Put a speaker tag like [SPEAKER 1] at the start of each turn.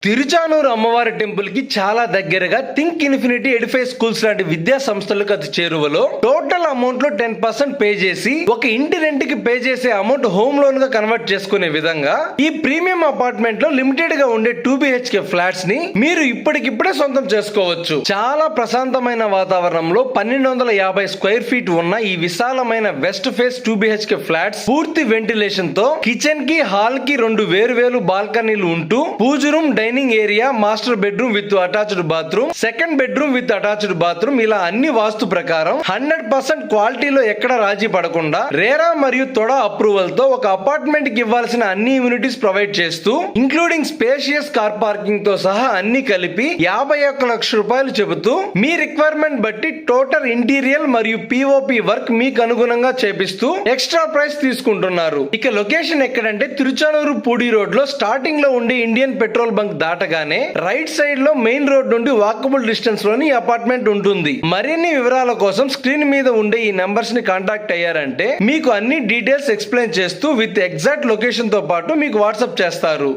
[SPEAKER 1] తిరుచానూరు అమ్మవారి టెంపుల్ కి చాలా దగ్గరగా థింక్ ఇన్ఫినిటీ ఎడిఫై స్కూల్స్ లాంటి విద్యా సంస్థలకు అతి చేరువలో టోటల్ అమౌంట్ లో 10% పే చేసి ఒక ఇంటి రెంట్ కి పే చేసే అమౌంట్ హోమ్ లోన్ గా కన్వర్ట్ చేసుకునే విధంగా ఈ ప్రీమియం అపార్ట్మెంట్ లో లిమిటెడ్ గా ఉండే 2 BHK ఫ్లాట్స్ ని మీరు ఇప్పటికిప్పుడే సొంతం చేసుకోవచ్చు. చాలా ప్రశాంతమైన వాతావరణంలో 1250 స్క్వేర్ ఫీట్ ఉన్న ఈ విశాలమైన వెస్ట్ ఫేస్ 2 BHK ఫ్లాట్స్ పూర్తి వెంటిలేషన్ తో కిచెన్ కి హాల్ కి 2 వేరు బాల్కనీలు ఉంటూ పూజ room dining area master bedroom with attached bathroom second bedroom with attached bathroom ఇలా అన్ని వాస్తు ప్రకారం 100% క్వాలిటీలో ఎక్కడ రాజీ పడకుండా రేరా మరియు తొడ అప్రూవల్ తో ఒక అపార్ట్మెంట్ కి ఇవ్వాల్సిన అన్ని ఇమ్యూనిటీస్ ప్రొవైడ్ చేస్తూ ఇంక్లూడింగ్ స్పేషియస్ కార్ పార్కింగ్ తో సహా అన్ని కలిపి 51 లక్షల రూపాయలు చెబుతూ మీ రిక్వైర్మెంట్ బట్టి టోటల్ ఇంటీరియర్ మరియు POP వర్క్ మీకు అనుగుణంగా చేపిస్తూ ఎక్స్ట్రా ప్రైస్ తీసుకుంటున్నారు. ఇక లొకేషన్ ఎక్కడంటే తిరుచానూరు పూడి రోడ్ లో స్టార్టింగ్ లో ఉండే ఇండియన్ పెట్రోల్ బంక్ దాటగానే రైట్ సైడ్ లో మెయిన్ రోడ్ నుండి వాకబుల్ డిస్టెన్స్ లోని అపార్ట్మెంట్ ఉంటుంది. మరిన్ని వివరాల కోసం స్క్రీన్ మీద ఉండే ఈ నంబర్స్ ని కాంటాక్ట్ అయ్యారంటే మీకు అన్ని డీటెయిల్స్ ఎక్స్ప్లెయిన్ చేస్తూ విత్ ఎగ్జాక్ట్ లొకేషన్ తో పాటు మీకు వాట్సాప్ చేస్తారు.